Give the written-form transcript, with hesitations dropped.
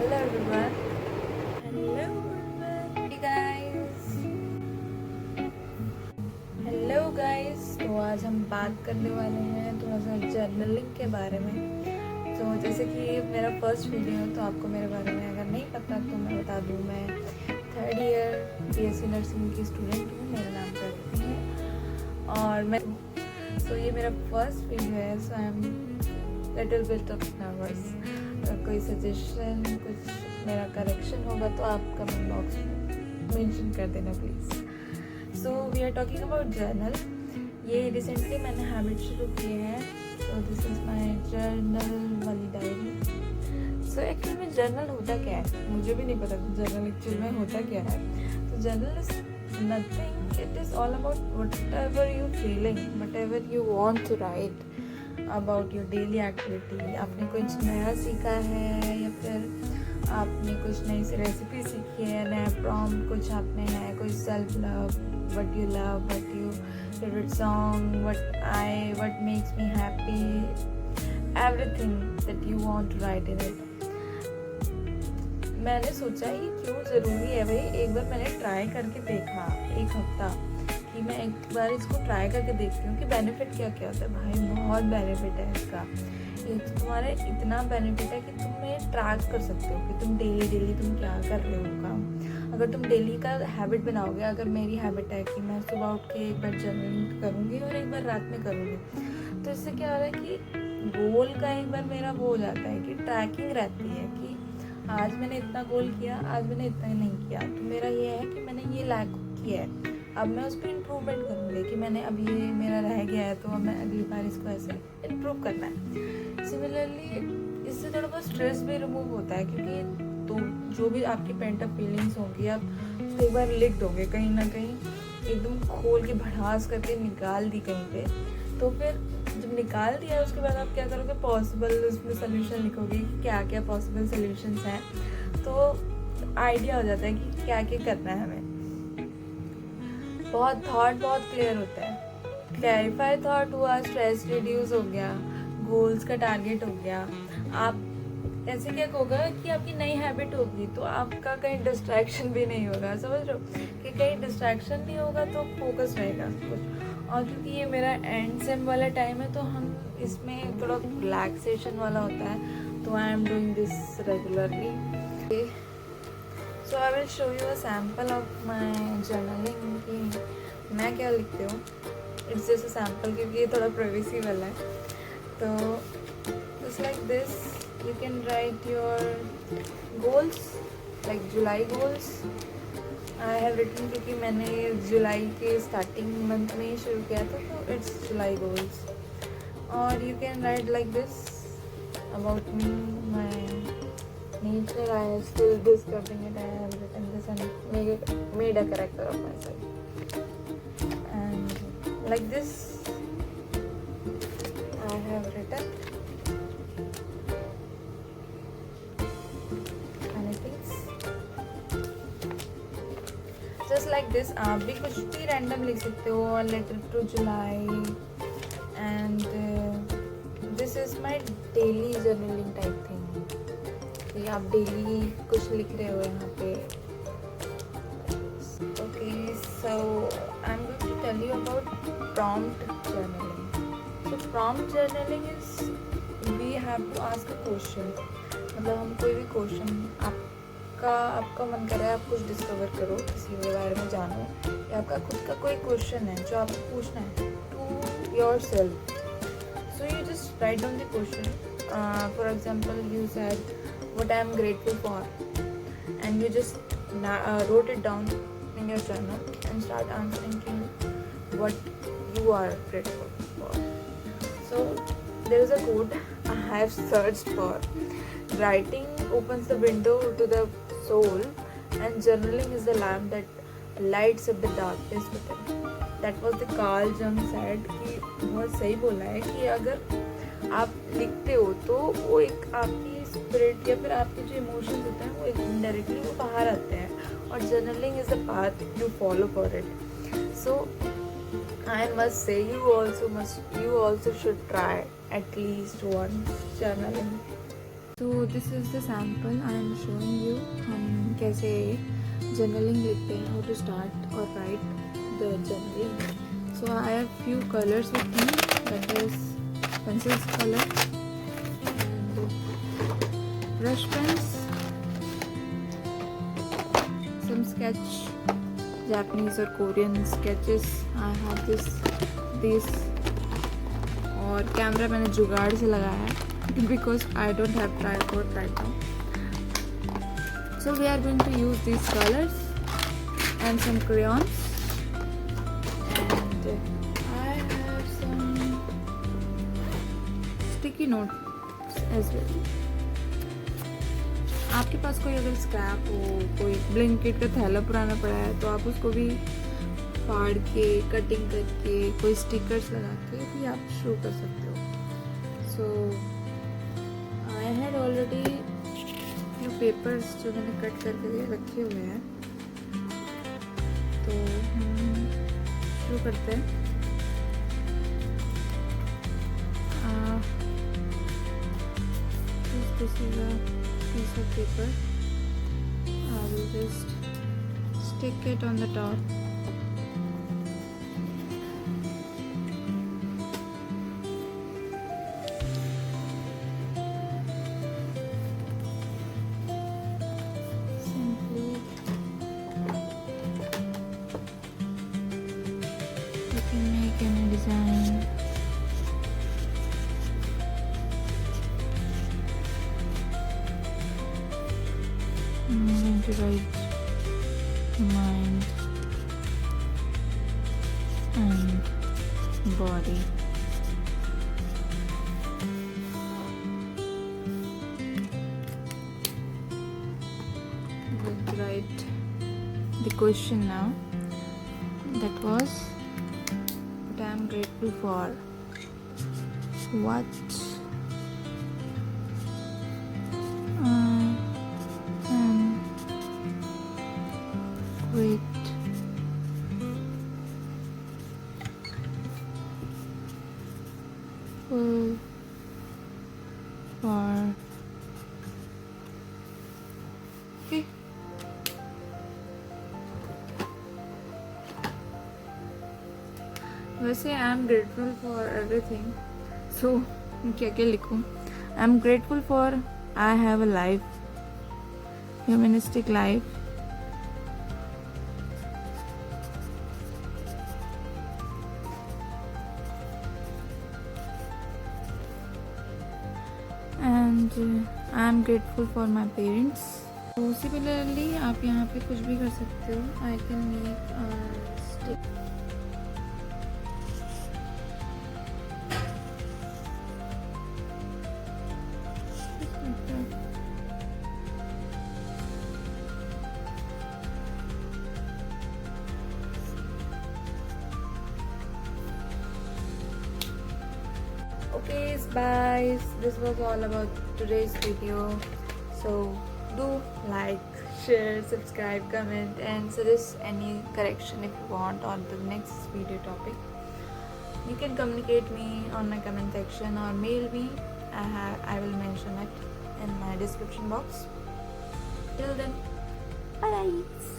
Hello everyone. Hello everyone. Hey guys. Hello guys. तो आज हम बात करने वाले हैं थोड़ा सा जर्नलिंग के बारे में। तो जैसे कि मेरा फर्स्ट वीडियो है तो आपको मेरे बारे में अगर नहीं पता तो मैं बता दूँ, मैं 3rd ईयर BSc नर्सिंग की स्टूडेंट हूँ। मेरा नाम प्रगति है और मैं ये मेरा फर्स्ट वीडियो है। So I am little bit of nervous. कोई सजेशन, कुछ मेरा करेक्शन होगा तो आप कमेंट बॉक्स में मेंशन कर देना please. So we are talking about journal. ये रिसेंटली मैंने हैबिट शुरू की है। So this is my journal वाली डायरी। सो एक्चुअली में जर्नल होता क्या है, मुझे भी नहीं पता जर्नल एक्चुअली में होता क्या है। तो journal is nothing, it is all about whatever you feeling, whatever you want to write about your daily activity. आपने कुछ नया सीखा है या फिर आपने कुछ नई सी रेसिपी सीखी है, नया प्रॉम्प्ट कुछ आपने है, कोई self love, what you love, what you favourite song, what makes me happy, everything that you want to write in it. मैंने सोचा ये क्यों ज़रूरी है भाई, एक बार मैंने ट्राई करके देखा, एक हफ्ता कि मैं एक बार इसको ट्राई करके देखती हूँ कि बेनिफिट क्या क्या होता है। भाई बहुत बेनिफिट है इसका। एक तो तुम्हारे इतना बेनिफिट है कि तुम ये ट्रैक कर सकते हो कि तुम डेली तुम क्या कर रहे हो काम। अगर तुम डेली का हैबिट बनाओगे, अगर मेरी हैबिट है कि मैं सुबह उठ के एक बार जर्नलिंग करूँगी और एक बार रात में करूँगी, तो इससे क्या हो रहा है कि गोल का एक बार मेरा वो हो जाता है कि ट्रैकिंग रहती है कि आज मैंने इतना गोल किया, आज मैंने इतना ही नहीं किया। तो मेरा ये है कि मैंने ये लैक किया है, अब मैं उस पर इम्प्रूवमेंट करूँगी कि मैंने अब ये मेरा रह गया है तो अब मैं अगली बार इसको ऐसे इम्प्रूव करना है। सिमिलरली इससे थोड़ा बहुत स्ट्रेस भी रिमूव होता है, क्योंकि तो जो भी आपकी पेंट अप फीलिंग्स होंगी आप उसको एक बार लिख दोगे कहीं ना कहीं, एकदम खोल के भड़ास करके निकाल दी कहीं पे। तो फिर जब निकाल दिया उसके बाद आप क्या करोगे, पॉसिबल उसमें सोल्यूशन लिखोगे कि क्या क्या पॉसिबल सोल्यूशंस हैं। तो आइडिया हो जाता है कि क्या क्या करना है हमें। बहुत थॉट बहुत क्लियर होता है, क्लैरिफाई थॉट हुआ, स्ट्रेस रिड्यूस हो गया, गोल्स का टारगेट हो गया। आप ऐसे क्या होगा कि आपकी नई हैबिट होगी तो आपका कहीं डिस्ट्रैक्शन भी नहीं होगा। समझ रहे हो कि कहीं डिस्ट्रैक्शन नहीं होगा तो फोकस रहेगा सब कुछ। और क्योंकि ये मेरा एंड सेम वाला टाइम है तो हम इसमें थोड़ा रिलैक्सेशन वाला होता है, तो I am doing this regularly. So I will show you a sample of my journaling कि मैं क्या लिखती हूँ। इट्स जस्ट अ सैम्पल क्योंकि ये थोड़ा प्राइवेसी वाला है। तो just like this you can write your goals, like July goals I have written, क्योंकि मैंने जुलाई के स्टार्टिंग मंथ में ही शुरू किया था, तो इट्स जुलाई गोल्स। और you can right like this about me, my nature, I am still discovering it. I have written this and made a character of myself. And like this, I have written many things. Just like this, आप भी कुछ भी random लिख सकते हो. Letter to July, and this is my daily journaling type thing. आप daily कुछ लिख रहे हो यहाँ पे। Okay, so I am going to tell you about prompt journaling. So prompt journaling is we have to ask a question. मतलब हम कोई भी क्वेश्चन, आपका मन कर रहा है आप कुछ डिस्कवर करो, किसी के बारे में जानो, या आपका खुद का कोई क्वेश्चन है जो आपको पूछना है to yourself. So you just write down the question. For example you said what I am grateful for, and you just wrote it down in your journal and start answering what you are grateful for. So there is a quote I have searched for: writing opens the window to the soul and journaling is the lamp that lights up the darkness within. That was the Carl Jung said कि बहुत सही बोला है कि अगर आप लिखते हो तो वो एक आपकी स्पिरिट या फिर आपके जो इमोशंस होते हैं वो एक इनडायरेक्टली वो बाहर आते हैं, और journaling is the path you follow for it. So I must say you also should try at least one journaling. तो this is the sample I am showing you हम कैसे जर्नलिंग लिखते हैं, हाउ टू स्टार्ट और right the journaling. So I have few colors with me, that is pencils color and brush pens, some sketch Japanese or Korean sketches. I have these और camera मैंने जुगाड़ से लगाया है because I don't have tripod right now. So we are going to use these colors and some crayons, and I have some sticky notes as well. आपके पास कोई अगर scrap हो, कोई ब्लैंकेट का थैला पुराना पड़ा है, तो आप उसको भी फाड़ के कटिंग करके कोई स्टिकर्स लगा के भी आप शो कर सकते हो. So I had already few papers जो मैंने कट करके रखे हुए हैं, तो हम शुरू करते हैं. This is a piece of paper. I will just stick it on the top. Simply you can make any design. I'm going to write mind and body. I'm going to write the question now. That was what I am grateful for. What grateful for. Okay. वैसे I am grateful for everything. So क्या क्या लिखूँ? I am grateful for I have a life, humanistic life. And I am grateful for my parents. तो similarly आप यहाँ पे कुछ भी कर सकते हो. I can make stick. Okay guys, this was all about today's video. So do like, share, subscribe, comment and suggest any correction if you want on the next video topic. You can communicate me on my comment section or mail me. I will mention it in my description box. Till then, bye guys.